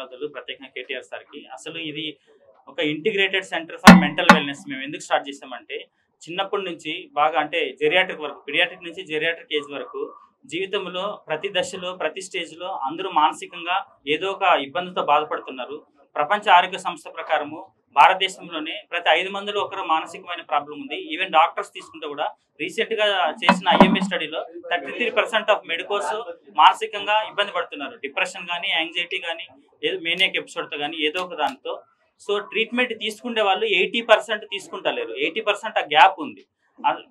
ధన్యవాదాలు ప్రత్యేకంగా కేటీఆర్ సార్కి. అసలు ఇది ఒక integrated centre for mental wellness మేము ఎందుకు స్టార్ట్ చేసామంటే, చిన్నప్పటి నుంచి బాగా అంటే జెరియాట్రిక్ వరకు, పీడియాట్రిక్ నుంచి జెరియాట్రిక్ ఏజ్ వరకు జీవితంలో ప్రతి దశలో, ప్రతి స్టేజ్‌లో అందరూ మానసికంగా ఏదో ఒక ఇబ్బందితో బాధపడుతున్నారు. ప్రపంచ ఆరోగ్య సంస్థ ప్రకారము భారతదేశంలోనే ప్రతి 5 మందిలో ఒకరు మానసికమైన ప్రాబ్లమ్ ఉంది. ఈవెన్ డాక్టర్స్ తీసుకుంటే కూడా రీసెంట్‌గా చేసిన ఐఎంఏ స్టడీలో 33% ఆఫ్ మెడికోస్ మానసికంగా ఇబ్బంది పడుతున్నారు. డిప్రెషన్ గాని, యాంగ్జైటీ గాని, ఏదో మేనియాక్ ఎపిసోడ్‌తో గాని ఏదో ఒక దాంతో. సో ట్రీట్మెంట్ తీసుకునే వాళ్ళు 80% తీసుకుంటలేరు. 80% ఆ గ్యాప్ ఉంది.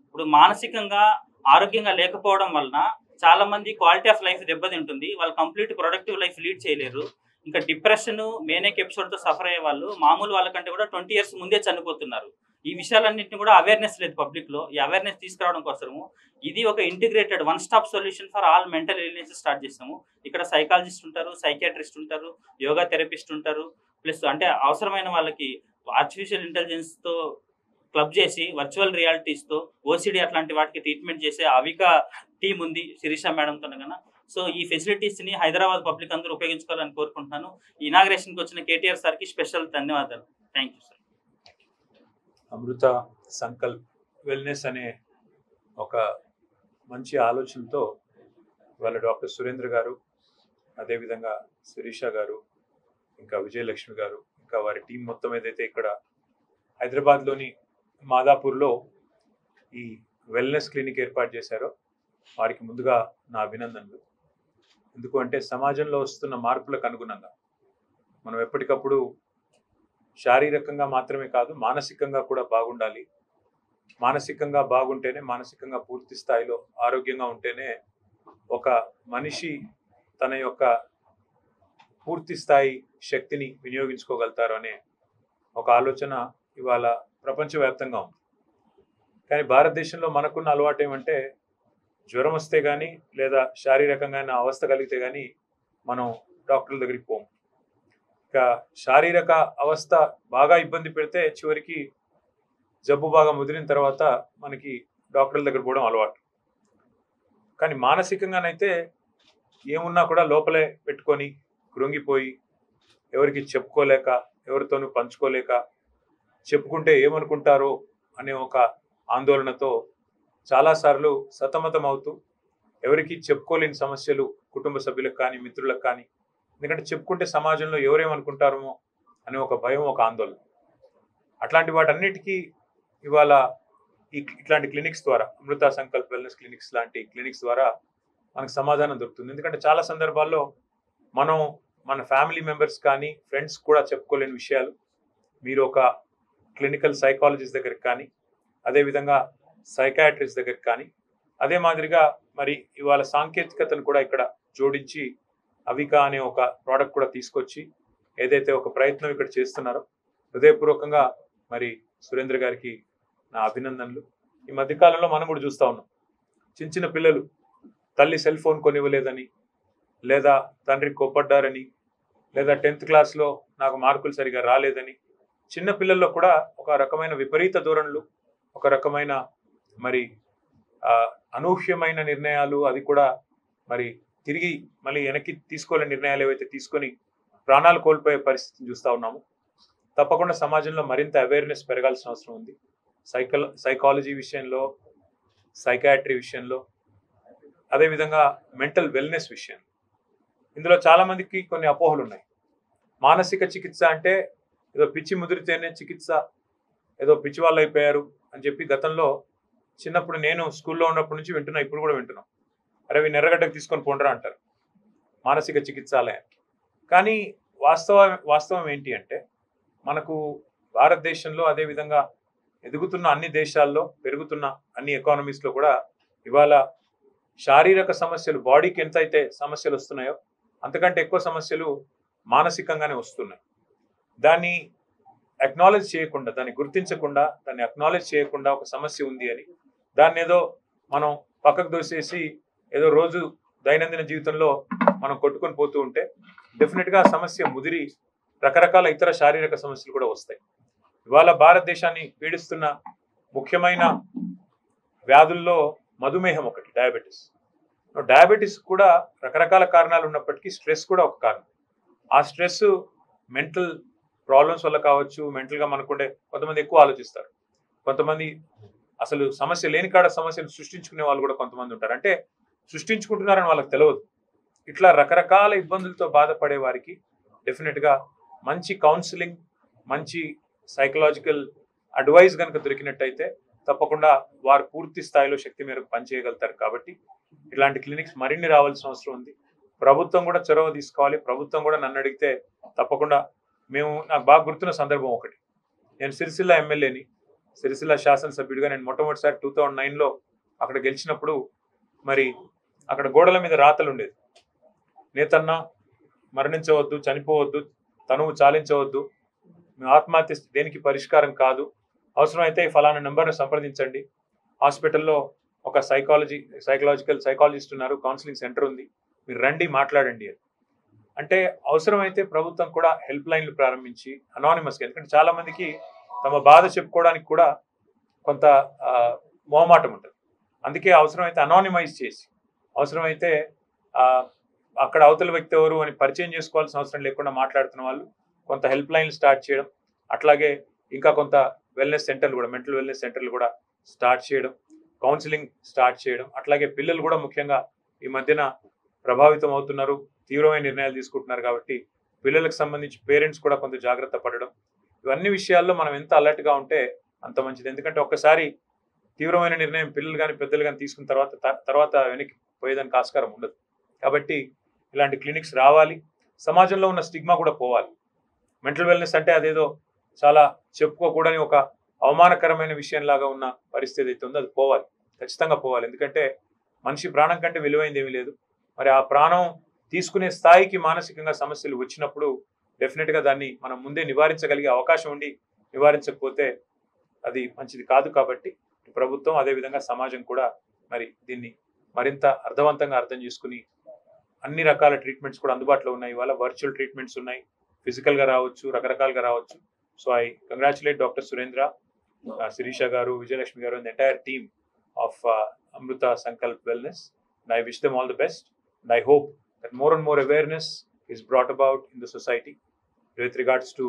ఇప్పుడు మానసికంగా ఆరోగ్యంగా లేకపోవడం వలన చాలా మంది క్వాలిటీ ఆఫ్ లైఫ్ దెబ్బతింటుంది. వాళ్ళు కంప్లీట్ ప్రొడక్టివ్ లైఫ్ లీడ్ చేయలేరు. ఇంకా డిప్రెషన్, మేనియాక్ ఎపిసోడ్‌తో సఫర్ అయ్యే వాళ్ళు మామూలు వాళ్ళకంటే కూడా 20 ఇయర్స్ ముందే చనిపోతున్నారు. ఈ విషయాలన్నింటిని కూడా అవేర్‌నెస్ లేదు పబ్లిక్‌లో. ఈ అవేర్‌నెస్ తీసుకురావడం కోసము ఇది ఒక integrated one stop solution for all mental illnesses start చేసాము. ఇక్కడ సైకాలజిస్ట్ ఉంటారు, సైకియాట్రిస్ట్ ఉంటారు, యోగా థెరపిస్ట్ ఉంటారు. ప్లస్ అంటే అవసరమైన వాళ్ళకి ఆర్టిఫిషియల్ ఇంటెలిజెన్స్‌తో క్లబ్ చేసి వర్చువల్ రియాలిటీస్‌తో ఓసీడీ అట్లాంటి వాటికి ట్రీట్మెంట్ చేసే అవిక టీమ్ ఉంది శిరీష మేడంతో గన. సో ఈ ఫెసిలిటీస్‌ని హైదరాబాద్ పబ్లిక్ అందరూ ఉపయోగించుకోవాలని కోరుకుంటున్నాను. ఈ ఇనాగ్రేషన్‌కి వచ్చిన కేటీఆర్ సార్‌కి స్పెషల్ ధన్యవాదాలు. Thank you sir. Amrutha Sankalp wellness అనే ఒక మంచి ఆలోచనతో వాళ్ళ డాక్టర్ సురేంద్ర గారు, అదేవిధంగా శిరీష గారు, ఇంకా విజయలక్ష్మి గారు, ఇంకా వారి టీం మొత్తం ఏదైతే ఇక్కడ హైదరాబాద్లోని మాదాపూర్లో ఈ వెల్నెస్ క్లినిక్ ఏర్పాటు చేశారో వారికి ముందుగా నా అభినందనలు. ఎందుకు అంటే సమాజంలో వస్తున్న మార్పులకు అనుగుణంగా మనం ఎప్పటికప్పుడు శారీరకంగా మాత్రమే కాదు మానసికంగా కూడా బాగుండాలి. మానసికంగా బాగుంటేనే, మానసికంగా పూర్తి స్థాయిలో ఆరోగ్యంగా ఉంటేనే ఒక మనిషి తన యొక్క పూర్తి స్థాయి శక్తిని వినియోగించుకోగలుగుతారు అనే ఒక ఆలోచన ఇవాళ ప్రపంచవ్యాప్తంగా ఉంది. కానీ భారతదేశంలో మనకున్న అలవాటు ఏమంటే జ్వరం వస్తే కానీ లేదా శారీరకంగా అవస్థ కలిగితే కానీ మనం డాక్టర్ల దగ్గరికి పోము. ఇక శారీరక అవస్థ బాగా ఇబ్బంది పెడితే చివరికి జబ్బు బాగా ముదిరిన తర్వాత మనకి డాక్టర్ల దగ్గర పోవడం అలవాటు. కానీ మానసికంగానైతే ఏమున్నా కూడా లోపలే పెట్టుకొని కృంగిపోయి ఎవరికి చెప్పుకోలేక, ఎవరితోనూ పంచుకోలేక, చెప్పుకుంటే ఏమనుకుంటారో అనే ఒక ఆందోళనతో చాలాసార్లు సతమతం అవుతూ ఎవరికి చెప్పుకోలేని సమస్యలు కుటుంబ సభ్యులకు కానీ, మిత్రులకు కానీ, ఎందుకంటే చెప్పుకుంటే సమాజంలో ఎవరేమనుకుంటారో అనే ఒక భయం, ఒక ఆందోళన. అట్లాంటి వాటన్నిటికీ ఇవాళ ఇట్లాంటి క్లినిక్స్ ద్వారా, అమృత సంకల్ప్ వెల్నెస్ క్లినిక్స్ లాంటి క్లినిక్స్ ద్వారా మనకు సమాధానం దొరుకుతుంది. ఎందుకంటే చాలా సందర్భాల్లో మనం మన ఫ్యామిలీ మెంబర్స్ కానీ ఫ్రెండ్స్ కూడా చెప్పుకోలేని విషయాలు మీరు ఒక క్లినికల్ సైకాలజిస్ట్ దగ్గరికి కానీ, అదేవిధంగా సైకాట్రిస్ట్ దగ్గరికి కానీ, అదే మాదిరిగా మరి ఇవాళ సాంకేతికతను కూడా ఇక్కడ జోడించి అవిక అనే ఒక ప్రోడక్ట్ కూడా తీసుకొచ్చి ఏదైతే ఒక ప్రయత్నం ఇక్కడ చేస్తున్నారో హృదయపూర్వకంగా మరి సురేంద్ర గారికి నా అభినందనలు. ఈ మధ్యకాలంలో మనం కూడా చూస్తూ ఉన్నాం, చిన్న చిన్న పిల్లలు తల్లి సెల్ ఫోన్ కొనివ్వలేదని, లేదా తండ్రి కోప్పడ్డారని, లేదా 10th క్లాస్లో నాకు మార్కులు సరిగా రాలేదని చిన్న పిల్లల్లో కూడా ఒక రకమైన విపరీత ధోరణులు, ఒక రకమైన మరి అనూహ్యమైన నిర్ణయాలు, అది కూడా మరి తిరిగి మళ్ళీ వెనక్కి తీసుకోలేని నిర్ణయాలు ఏవైతే తీసుకొని ప్రాణాలు కోల్పోయే పరిస్థితిని చూస్తూ ఉన్నాము. తప్పకుండా సమాజంలో మరింత అవేర్నెస్ పెరగాల్సిన అవసరం ఉంది. సైకాలజీ విషయంలో, సైకాట్రీ విషయంలో, అదేవిధంగా మెంటల్ వెల్నెస్ విషయం. ఇందులో చాలామందికి కొన్ని అపోహలు ఉన్నాయి. మానసిక చికిత్స అంటే ఏదో పిచ్చి ముదిరితేనే చికిత్స, ఏదో పిచ్చి వాళ్ళు అయిపోయారు అని చెప్పి గతంలో చిన్నప్పుడు నేను స్కూల్లో ఉన్నప్పటి నుంచి వింటున్నా, ఇప్పుడు కూడా వింటున్నాం. అరే వీళ్ళు ఎర్రగడ్డకు తీసుకొని పోండ్రా అంటారు మానసిక చికిత్సాలయం. కానీ వాస్తవం ఏంటి అంటే మనకు భారతదేశంలో, అదేవిధంగా ఎదుగుతున్న అన్ని దేశాల్లో, పెరుగుతున్న అన్ని ఎకానమీస్లో కూడా ఇవాళ శారీరక సమస్యలు, బాడీకి ఎంత అయితే సమస్యలు వస్తున్నాయో అంతకంటే ఎక్కువ సమస్యలు మానసికంగానే వస్తున్నాయి. దాన్ని అక్నాలెడ్జ్ చేయకుండా, దాన్ని గుర్తించకుండా, దాన్ని అక్నాలెడ్జ్ చేయకుండా ఒక సమస్య ఉంది అని దాన్ని ఏదో మనం పక్కకు దోసేసి ఏదో రోజు దైనందిన జీవితంలో మనం కొట్టుకొని పోతూ ఉంటే డెఫినెట్గా ఆ సమస్య ముదిరి రకరకాల ఇతర శారీరక సమస్యలు కూడా వస్తాయి. ఇవాళ భారతదేశాన్ని పీడిస్తున్న ముఖ్యమైన వ్యాధుల్లో మధుమేహం ఒకటి, డయాబెటీస్. డయాబెటీస్ కూడా రకరకాల కారణాలు ఉన్నప్పటికీ స్ట్రెస్ కూడా ఒక కారణం. ఆ స్ట్రెస్ మెంటల్ ప్రాబ్లమ్స్ వల్ల కావచ్చు, మెంటల్గా మనకుండే కొంతమంది ఎక్కువ ఆలోచిస్తారు, కొంతమంది అసలు సమస్య లేని కాడ సమస్యను సృష్టించుకునే వాళ్ళు కూడా కొంతమంది ఉంటారు. అంటే సృష్టించుకుంటున్నారని వాళ్ళకి తెలియదు. ఇట్లా రకరకాల ఇబ్బందులతో బాధపడే వారికి డెఫినెట్గా మంచి కౌన్సిలింగ్, మంచి సైకలాజికల్ అడ్వైస్ కనుక దొరికినట్టయితే తప్పకుండా వారు పూర్తి స్థాయిలో శక్తి మేరకు పనిచేయగలుగుతారు. కాబట్టి ఇలాంటి క్లినిక్స్ మరిన్ని రావాల్సిన అవసరం ఉంది. ప్రభుత్వం కూడా చొరవ తీసుకోవాలి. ప్రభుత్వం కూడా నన్ను అడిగితే తప్పకుండా నాకు బాగా గుర్తున్న సందర్భం ఒకటి, నేను సిరిసిల్ల ఎమ్మెల్యేని, సిరిసిల్ల శాసనసభ్యుడిగా నేను మొట్టమొదటిసారి 2009లో అక్కడ గెలిచినప్పుడు మరి అక్కడ గోడల మీద రాతలు ఉండేది, నేతన్న మరణించవద్దు, చనిపోవద్దు, తనువు చాలించవద్దు, ఆత్మహత్య దేనికి పరిష్కారం కాదు, అవసరమైతే ఫలానా నెంబర్ను సంప్రదించండి, హాస్పిటల్లో ఒక సైకాలజిస్ట్ ఉన్నారు, కౌన్సిలింగ్ సెంటర్ ఉంది, మీరు రండి మాట్లాడండి అని. అంటే అవసరమైతే ప్రభుత్వం కూడా హెల్ప్ లైన్లు ప్రారంభించి అనానిమస్గా, ఎందుకంటే చాలా మందికి తమ బాధ చెప్పుకోవడానికి కూడా కొంత మొహమాటం ఉంటుంది. అందుకే అవసరమైతే అనానిమైజ్ చేసి, అవసరమైతే అక్కడ అవతల వ్యక్తి ఎవరు అని పరిచయం చేసుకోవాల్సిన అవసరం లేకుండా మాట్లాడుతున్న వాళ్ళు కొంత హెల్ప్ లైన్లు స్టార్ట్ చేయడం, అట్లాగే ఇంకా కొంత వెల్నెస్ సెంటర్లు కూడా, మెంటల్ వెల్నెస్ సెంటర్లు కూడా స్టార్ట్ చేయడం, కౌన్సిలింగ్ స్టార్ట్ చేయడం, అట్లాగే పిల్లలు కూడా ముఖ్యంగా ఈ మధ్యన ప్రభావితం అవుతున్నారు, తీవ్రమైన నిర్ణయాలు తీసుకుంటున్నారు. కాబట్టి పిల్లలకు సంబంధించి పేరెంట్స్ కూడా కొంత జాగ్రత్త పడడం, ఇవన్నీ విషయాల్లో మనం ఎంత అలర్ట్గా ఉంటే అంత మంచిది. ఎందుకంటే ఒక్కసారి తీవ్రమైన నిర్ణయం పిల్లలు కానీ పెద్దలు కానీ తీసుకున్న తర్వాత వెనక్కి పోయేదానికి ఆస్కారం ఉండదు. కాబట్టి ఇలాంటి క్లినిక్స్ రావాలి, సమాజంలో ఉన్న స్టిగ్మా కూడా పోవాలి. మెంటల్ వెల్నెస్ అంటే అదేదో చాలా చెప్పుకోకూడని ఒక అవమానకరమైన విషయంలాగా ఉన్న పరిస్థితి అయితే ఉందో అది పోవాలి, ఖచ్చితంగా పోవాలి. ఎందుకంటే మనిషి ప్రాణం కంటే విలువైంది ఏమీ లేదు. మరి ఆ ప్రాణం తీసుకునే స్థాయికి మానసికంగా సమస్యలు వచ్చినప్పుడు డెఫినెట్గా దాన్ని మనం ముందే నివారించగలిగే అవకాశం ఉండి నివారించకపోతే అది మంచిది కాదు. కాబట్టి ప్రభుత్వం అదేవిధంగా సమాజం కూడా మరి దీన్ని మరింత అర్థవంతంగా అర్థం చేసుకుని అన్ని రకాల ట్రీట్మెంట్స్ కూడా అందుబాటులో ఉన్నాయి. ఇవాళ వర్చువల్ ట్రీట్మెంట్స్ ఉన్నాయి, ఫిజికల్గా రావచ్చు, రకరకాలుగా రావచ్చు. So I congratulate doctor Surendra, Sirisha గారు, విజయలక్ష్మి గారు, and the entire team of Amruta Sankalp Wellness, and I wish them all the best, and I hope that more and more awareness is brought about in the society with regards to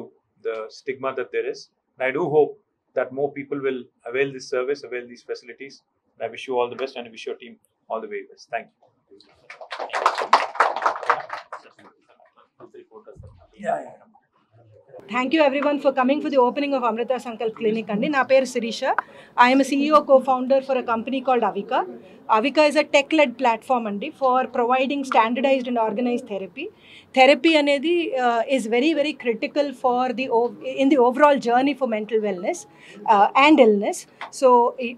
the stigma that there is. And I do hope that more people will avail this service, avail these facilities. And I wish you all the best, and I wish your team all the very best. Thank you. Thank you everyone for coming for the opening of Amruta Sankalp Clinic. Andi na peru Sirisha. I am a CEO co-founder for a company called Avika. Avika is a tech-led platform andi for providing standardized and organized therapy. Therapy anedi is very very critical for in the overall journey for mental wellness and illness. So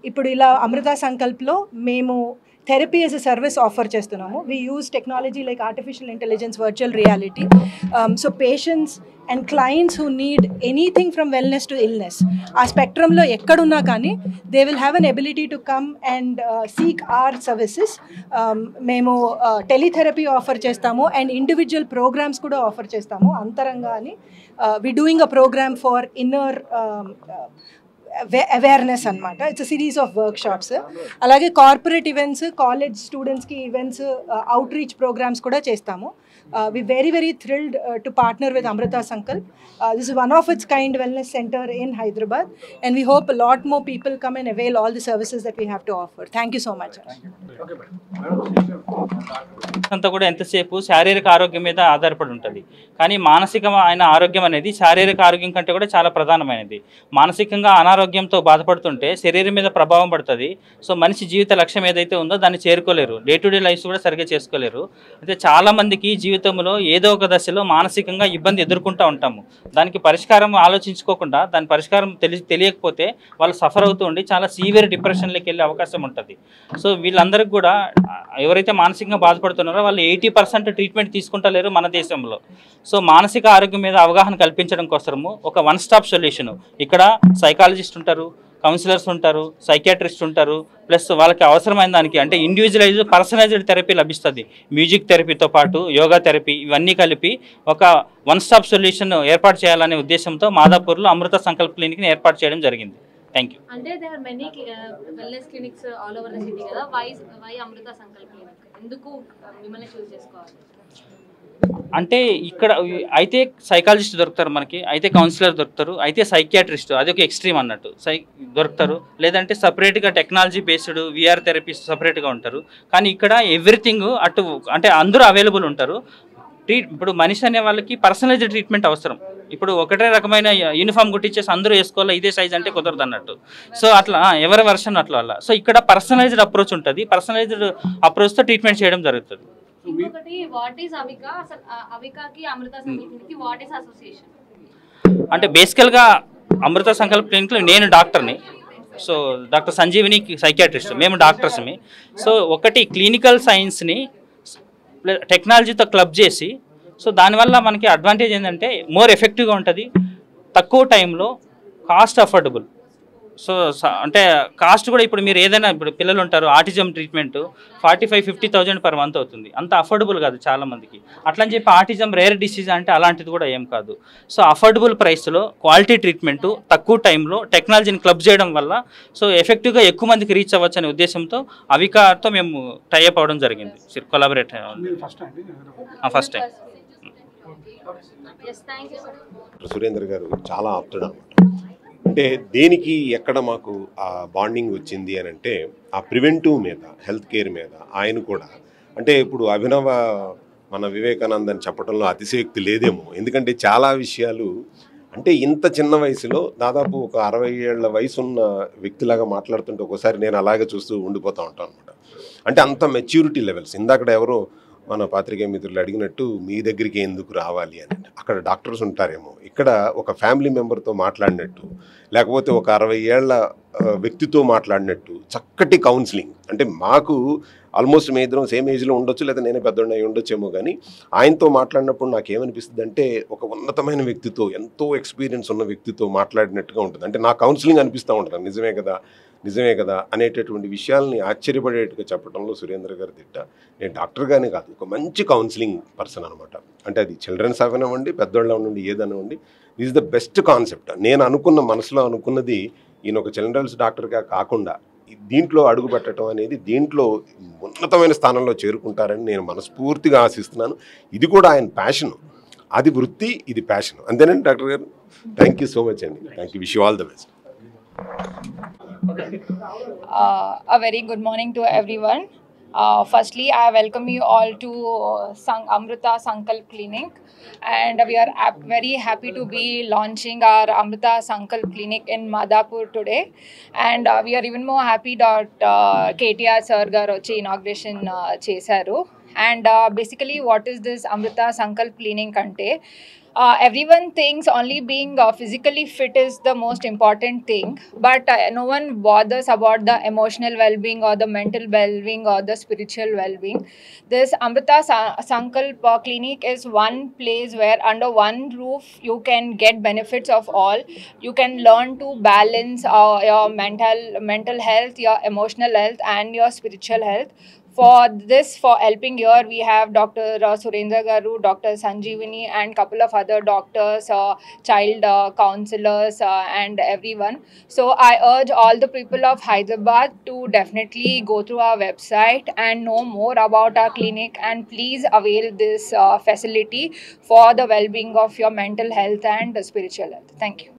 ippudu ila Amruta Sankalp lo memu therapy as a service offer చేస్తున్నాము. We use technology like artificial intelligence, virtual reality. So patients and clients who need anything from wellness to illness, ఆ స్పెక్ట్రమ్లో ఎక్కడున్నా కానీ they will have an ability to come and seek our services. మేము teletherapy offer చేస్తాము and individual programs కూడా offer చేస్తాము. అంతరంగా అని we doing a program for inner awareness అనమాట. It's a series of workshops. అలాగే కార్పొరేట్ ఈవెంట్స్, కాలేజ్ స్టూడెంట్స్కి events, outreach programs కూడా చేస్తాము. We very very thrilled to partner with Amruta Sankalp. This is one of its kind wellness center in Hyderabad, and we hope a lot more people come and avail all the services that we have to offer. Thank you so much. అంతా కూడా ఎంతసేపు శారీరక ఆరోగ్యం మీద ఆధారపడి ఉంటుంది, కానీ మానసికమైన ఆరోగ్యం అనేది శారీరక ఆరోగ్యం కంటే కూడా చాలా ప్రధానమైనది. మానసికంగా అనారోగ్యంతో బాధపడుతుంటే శరీరం మీద ప్రభావం పడుతుంది. సో మనిషి జీవిత లక్ష్యం ఏదైతే ఉందో దాన్ని చేరుకోలేరు, డే టు డే లైఫ్ కూడా సరిగ్గా చేసుకోలేరు. అయితే చాలామందికి జీవితంలో ఏదో ఒక దశలో మానసికంగా ఇబ్బంది ఎదుర్కొంటూ ఉంటాము. దానికి పరిష్కారం ఆలోచించుకోకుండా దాని పరిష్కారం తెలియకపోతే వాళ్ళు సఫర్ అవుతూ ఉండి చాలా సీవియర్ డిప్రెషన్లోకి వెళ్ళే అవకాశం ఉంటుంది. సో వీళ్ళందరికీ కూడా ఎవరైతే మానసికంగా బాధపడుతున్నారో వాళ్ళు 80% ట్రీట్మెంట్ తీసుకుంటలేరు మన దేశంలో. సో మానసిక ఆరోగ్యం మీద అవగాహన కల్పించడం కోసము ఒక వన్ స్టాప్ సొల్యూషన్. ఇక్కడ సైకాలజిస్ట్ ఉంటారు, కౌన్సిలర్స్ ఉంటారు, సైకియాట్రిస్ట్ ఉంటారు, ప్లస్ వాళ్ళకి అవసరమైన దానికి అంటే ఇండివిజువలైజ్ పర్సనలైజ్డ్ థెరపీ లభిస్తుంది. మ్యూజిక్ థెరపీతో పాటు యోగా థెరపీ ఇవన్నీ కలిపి ఒక వన్ స్టాప్ సొల్యూషన్ ఏర్పాటు చేయాలనే ఉద్దేశంతో మాదాపూర్లో అమృత సంకల్ప్ క్లినిక్ని ఏర్పాటు చేయడం జరిగింది. Thank you. అంటే there are many wellness clinics all over the city కదా, why అమృత సంకల్ప్ క్లినిక్ ఎందుకు మిమ్మల్ని చూస్ చేసుకోవాలి? అంటే ఇక్కడ అయితే సైకాలజిస్ట్ దొరుకుతారు మనకి, అయితే కౌన్సిలర్ దొరుకుతారు, అయితే సైకియాట్రిస్ట్, అది ఒక ఎక్స్ట్రీమ్ అన్నట్టు దొరుకుతారు. లేదంటే సపరేట్గా టెక్నాలజీ బేస్డ్ విఆర్ థెరపిస్ట్ సపరేట్గా ఉంటారు. కానీ ఇక్కడ ఎవ్రీథింగ్ అటు అంటే అందరూ అవైలబుల్ ఉంటారు. ఇప్పుడు మనిషి అనే వాళ్ళకి పర్సనలైజ్డ్ ట్రీట్మెంట్ అవసరం. ఇప్పుడు ఒకటే రకమైన యూనిఫామ్ కుట్టించేసి అందరూ వేసుకోవాలి ఇదే సైజ్ అంటే కుదరదు అన్నట్టు. సో అట్లా ఎవరి వర్షన్ అట్లా అలా. సో ఇక్కడ పర్సనలైజ్డ్ అప్రోచ్ ఉంటుంది, పర్సనలైజ్డ్ అప్రోచ్తో ట్రీట్మెంట్ చేయడం జరుగుతుంది. ఇంకొకటి వాట్ ఈస్ అవిక, అసలు అవికకి Amruta Sankalp clinic what is association? అంటే బేసికల్గా అమృత సంకల్ప్ క్లినిక్లో నేను డాక్టర్ని, సో డాక్టర్ సంజీవిని సైకియాట్రిస్ట్, మేము డాక్టర్స్ని. సో ఒకటి క్లినికల్ సైన్స్ని టెక్నాలజీతో క్లబ్ చేసి, సో దానివల్ల మనకి అడ్వాంటేజ్ ఏంటంటే మోర్ ఎఫెక్టివ్గా ఉంటుంది, తక్కువ టైంలో, కాస్ట్ అఫోర్డబుల్. సో అంటే కాస్ట్ కూడా ఇప్పుడు మీరు ఏదైనా ఇప్పుడు పిల్లలు ఉంటారు ఆటిజం ట్రీట్మెంట్ 45,000-50,000 పర్ మంత్ అవుతుంది, అంత అఫోర్డబుల్ కాదు చాలామందికి. అట్లని చెప్పి ఆటిజం రేర్ డిసీజ్ అంటే అలాంటిది కూడా ఏం కాదు. సో అఫోర్డబుల్ ప్రైస్లో క్వాలిటీ ట్రీట్మెంట్ తక్కువ టైంలో టెక్నాలజీని క్లబ్ చేయడం వల్ల సో ఎఫెక్టివ్గా ఎక్కువ మందికి రీచ్ అవ్వచ్చు అనే ఉద్దేశంతో అవికాతో మేము టైఅప్ అవ్వడం జరిగింది, కొలాబరేట్ ఫస్ట్ టైం. సురేంద్ర గారు చాలా ఆప్తుడు అనమాట. అంటే దేనికి ఎక్కడ మాకు ఆ బాండింగ్ వచ్చింది అని అంటే ఆ ప్రివెంటివ్ మీద, హెల్త్ కేర్ మీద ఆయన కూడా. అంటే ఇప్పుడు అభినవ మన వివేకానందని చెప్పడంలో అతిశయోక్తి లేదేమో, ఎందుకంటే చాలా విషయాలు అంటే ఇంత చిన్న వయసులో దాదాపు ఒక 60 ఏళ్ల వయసు ఉన్న వ్యక్తిలాగా మాట్లాడుతుంటే ఒకసారి నేను అలాగే చూస్తూ ఉండిపోతూ ఉంటాను అనమాట. అంటే అంత మెచ్యూరిటీ లెవెల్స్. ఇందాక ఎవరో మన పాత్రికేయ మిత్రులు అడిగినట్టు మీ దగ్గరికి ఎందుకు రావాలి అని, అక్కడ డాక్టర్స్ ఉంటారేమో, ఇక్కడ ఒక ఫ్యామిలీ మెంబర్తో మాట్లాడినట్టు, లేకపోతే ఒక 60 ఏళ్ల వ్యక్తితో మాట్లాడినట్టు చక్కటి కౌన్సిలింగ్. అంటే మాకు ఆల్మోస్ట్ మీ ఇద్దరం సేమ్ ఏజ్లో ఉండొచ్చు, లేదా నేనే పెద్దోడిని అయి ఉండొచ్చేమో, కానీ ఆయనతో మాట్లాడినప్పుడు నాకేమనిపిస్తుంది అంటే ఒక ఉన్నతమైన వ్యక్తితో, ఎంతో ఎక్స్పీరియన్స్ ఉన్న వ్యక్తితో మాట్లాడినట్టుగా ఉంటుంది. అంటే నా కౌన్సిలింగ్ అనిపిస్తూ ఉంటుంది, నిజమే కదా అనేటటువంటి విషయాల్ని ఆశ్చర్యపడేట్టుగా చెప్పడంలో సురేంద్ర గారి దిట్ట. నేను డాక్టర్గానే కాదు, ఒక మంచి కౌన్సిలింగ్ పర్సన్ అనమాట. అంటే అది చిల్డ్రన్స్ అవనివ్వండి, పెద్దోళ్ళ ఉండి ఏదనివ్వండి, this is the best concept. నేను మనసులో అనుకున్నది ఈయన ఒక చిల్డ్రన్స్ డాక్టర్గా కాకుండా దీంట్లో అడుగు పెట్టడం అనేది, దీంట్లో ఉన్నతమైన స్థానంలో చేరుకుంటారని నేను మనస్ఫూర్తిగా ఆశిస్తున్నాను. ఇది కూడా ఆయన ప్యాషన్, అది వృత్తి, ఇది ప్యాషన్. అంతేనండి డాక్టర్ గారు? థ్యాంక్ యూ సో మచ్ అండి. Thank you. Wish you all the best. A very good morning to everyone. Firstly, I welcome you all to Amrita Sankalp Clinic, and we are very happy to be launching our Amrita Sankalp Clinic in Madhapur today. And we are even more happy that KTR sir garu vachi inauguration chesaru. And basically, what is this Amrita Sankalp Clinic ante? Everyone thinks only being physically fit is the most important thing, but no one bothers about the emotional well-being or the mental well-being or the spiritual well-being. This Amrita Sankalp Clinic is one place where under one roof you can get benefits of all. You can learn to balance your mental health, your emotional health and your spiritual health. For helping here, we have Dr. Surendra Garu, Dr. Sanjeevani and couple of other doctors, child counselors and everyone. So I urge all the people of Hyderabad to definitely go through our website and know more about our clinic, and please avail this facility for the well-being of your mental health and spiritual health. Thank you.